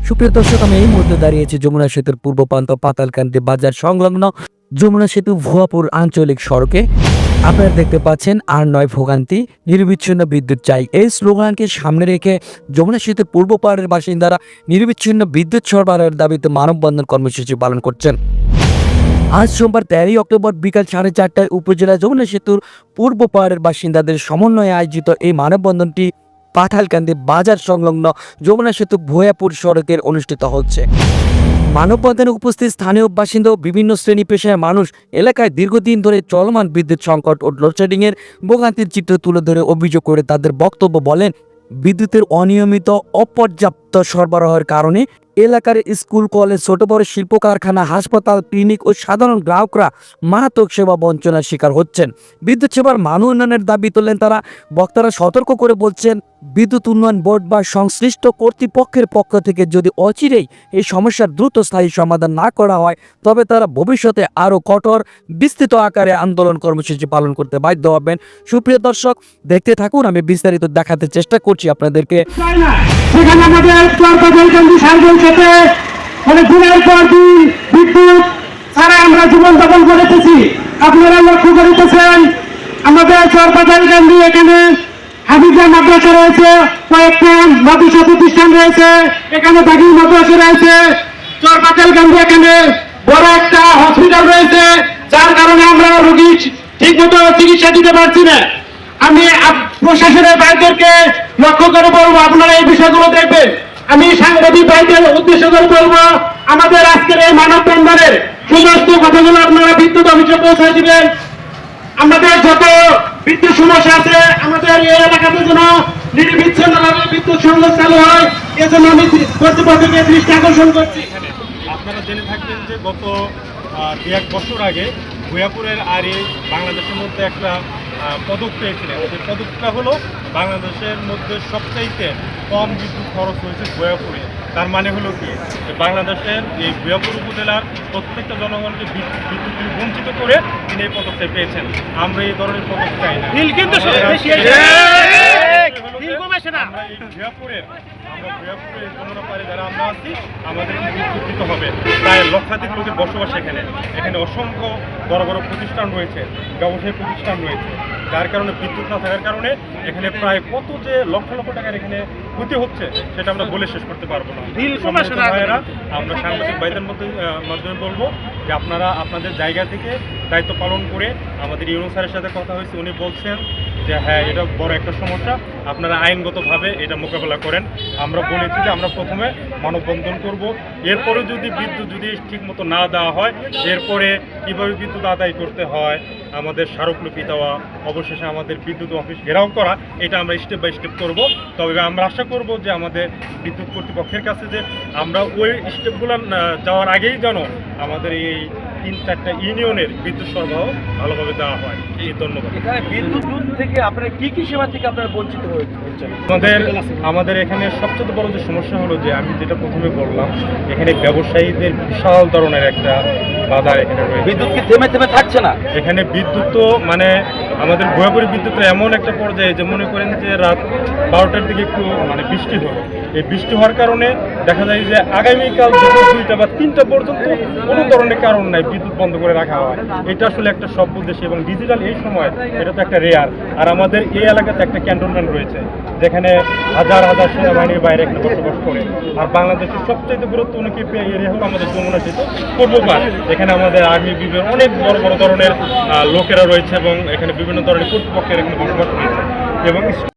সুপ্রিয় দর্শক, আমি এই মুহূর্তে দাঁড়িয়েছি যমুনা সেতুর পূর্ব প্রান্ত পাতালকান্দি বাজার সংলগ্ন যমুনা সেতু ভুয়াপুর আঞ্চলিক সড়কে। আপনারা দেখতে পাচ্ছেন আর 9 ভোগান্তি, নিরবিচ্ছিন্ন বিদ্যুৎ চাই, এই স্লোগানকে সামনে রেখে যমুনা সেতুর পূর্ব পাড়ের বাসিন্দারা নিরবিচ্ছিন্ন বিদ্যুৎ সরবরাহের দাবিতে মানববন্ধন কর্মসূচি পালন করছেন। আজ সোমবার 13 অক্টোবর বিকাল 4:30টায় উপজেলা যমুনা সেতুর পূর্ব পাড়ের বাসিন্দাদের সমন্বয়ে আয়োজিত এই মানববন্ধনটি পাতালকান্দি বাজার সংলগ্ন যমুনা সেতু ভুয়াপুর সড়কের অনুষ্ঠিত হচ্ছে। মানববন্ধনে উপস্থিত স্থানীয় বাসিন্দা ও বিভিন্ন শ্রেণী পেশার মানুষ এলাকায় দীর্ঘদিন ধরে চলমান বিদ্যুৎ সংকট ও লোডশেডিংয়ের ভোগান্তির চিত্র তুলে ধরে অভিযোগ করে তাদের বক্তব্য বলেন, বিদ্যুতের অনিয়মিত অপর্যাপ্ত সরবরাহের কারণে এলাকার স্কুল, কলেজ, ছোট বড় শিল্প কারখানা, হাসপাতাল, ক্লিনিক ও সাধারণ গ্রাহকরা মারাত্মক সেবা বঞ্চনার শিকার হচ্ছেন। বিদ্যুৎ সেবার মান উন্নয়নের দাবি তোলেন তারা। বক্তারা সতর্ক করে বলছেন, বিদ্যুৎ উন্নয়ন বোর্ড বা সংশ্লিষ্ট কর্তৃপক্ষের পক্ষ থেকে যদি অচিরেই এই সমস্যার দ্রুত স্থায়ী সমাধান না করা হয়, তবে তারা ভবিষ্যতে আরও কঠোর বিস্তৃত আকারে আন্দোলন কর্মসূচি পালন করতে বাধ্য হবেন। সুপ্রিয় দর্শক, দেখতে থাকুন, আমি বিস্তারিত দেখাতে চেষ্টা করছি আপনাদেরকে। বিদ্যুৎ ছাড়া আমরা জীবন যাপন করেছি। আপনারা লক্ষ্য করিতেছেন আমাদের চরপাতালকান্দি এখানে হাফিজা মাদ্রাসা রয়েছে, কয়েকটা মাদ্রাসা প্রতিষ্ঠান রয়েছে, এখানে বাকি মাদ্রাসা রয়েছে। চরপাতালকান্দি এখানে বড় একটা হসপিটাল রয়েছে, যার কারণে আমরা রোগী ঠিক মতো চিকিৎসা দিতে পারছি না। আমি প্রশাসনের ভাইদেরকে লক্ষ্য করে বলবো, আপনারা এই বিষয়গুলো দেখবেন। আমি সাংবাদিক ভাইদের উদ্দেশ্য করে বলবো, আমাদের আজকের এই মানববন্ধনের সমস্ত কথাগুলো আপনারা বিদ্যুৎ অফিসে পৌঁছে দিবেন। আমাদের যত বিদ্যুৎ সমস্যা আছে, আমাদের এই এলাকাতে যেন নির্বিচ্ছিন্নভাবে বিদ্যুৎ সংযোগ চালু হয়, এজন্য আমি কর্তৃপক্ষকে দৃষ্টি আকর্ষণ করছি। আপনারা জেনে থাকবেন যে গত 1 বছর আগে ভুয়াপুরের আর এই বাংলাদেশের মধ্যে একটা পদক পেয়েছিলেন। সেই পদকটা হলো বাংলাদেশের মধ্যে সবচাইতে কম বিদ্যুৎ খরচ হয়েছে ভুয়াপুরে। তার মানে হলো কি, বাংলাদেশের এই ভুয়াপুর উপজেলার প্রত্যেকটা জনগণকে বিদ্যুৎ বঞ্চিত করে তিনি এই পদকটা পেয়েছেন। আমরা এই ধরনের পদক চাই না। ভুয়াপুরের যমুনা পাড়ে যারা আমরা আছি, আমাদের বিদ্যুৎ দিতে হবে। প্রায় লক্ষাধিক লোকের বসবাস এখানে অসংখ্য বড় বড় প্রতিষ্ঠান রয়েছে, ব্যবসায়ী প্রতিষ্ঠান রয়েছে, যার কারণে বিদ্যুৎ না থাকার কারণে এখানে প্রায় কত যে লক্ষ লক্ষ টাকার এখানে ক্ষতি হচ্ছে, সেটা আমরা বলে শেষ করতে পারবো না। আমরা সাংবাদিক ভাইদের মাধ্যমে বলবো যে আপনারা আপনাদের জায়গা থেকে দায়িত্ব পালন করে, আমাদের ইউনূস স্যারের সাথে কথা হয়েছে, উনি বলছেন যে হ্যাঁ, এটা বড় একটা সমস্যা, আপনারা আইনগতভাবে এটা মোকাবেলা করেন। আমরা বলেছি যে আমরা প্রথমে মানববন্ধন করব, এরপরে যদি বিদ্যুৎ ঠিক মতো না দেওয়া হয়, এরপরে কীভাবে বিদ্যুৎ আদায় করতে হয়, আমাদের স্মারকলিপি দেওয়া, অবশেষে আমাদের বিদ্যুৎ অফিস ঘেরাও করা, এটা আমরা স্টেপ বাই স্টেপ করব। তবে আমরা আশা করব যে আমাদের বিদ্যুৎ কর্তৃপক্ষের কাছে যে আমরা ওই স্টেপগুলো যাওয়ার আগেই যেন আমাদের এই 3-4টা ইউনিয়নের বিদ্যুৎ সরবরাহ ভালোভাবে দেওয়া হয়। এই ধন্যবাদ। এখানে বিদ্যুৎ থেকে আপনারা কি সেবা থেকে আপনারা বঞ্চিত হচ্ছেন? আমাদের এখানে সবচেয়ে বড় যে সমস্যা হলো যে আমি যেটা প্রথমে বললাম, এখানে ব্যবসায়ীদের বিশাল ধরনের একটা বাধা এখানে রয়েছে। বিদ্যুৎ কি থেমে থাকছে না? এখানে বিদ্যুৎ তো মানে আমাদের ভুয়াপুরি বিদ্যুৎটা এমন একটা পর্যায়ে যে মনে করেন যে রাত 12টার দিকে একটু মানে বৃষ্টি হলো, এই বৃষ্টি হওয়ার কারণে দেখা যায় যে আগামীকাল দুপুর 2টা বা 3টা পর্যন্ত কোনো ধরনের কারণ নাই, বিদ্যুৎ বন্ধ করে রাখা হয়। এটা আসলে একটা সভ্য দেশে এবং ডিজিটাল এই সময় এটা তো একটা রেয়ার। আর আমাদের এই এলাকাতে একটা ক্যান্টনমেন্ট রয়েছে, যেখানে হাজার হাজার সেনাবাহিনীর বাইরে এখানে বসবাস করে। আর বাংলাদেশের সবচেয়ে গুরুত্বপূর্ণ এরিয়া হলো আমাদের যমুনা সেতু পূর্ব পাড়। এখানে আমাদের আর্মি বিভাগের অনেক বড় বড় ধরনের লোকেরা রয়েছে এবং এখানে বিভিন্ন ধরনের কর্তৃপক্ষের এখানে বসবাস রয়েছে এবং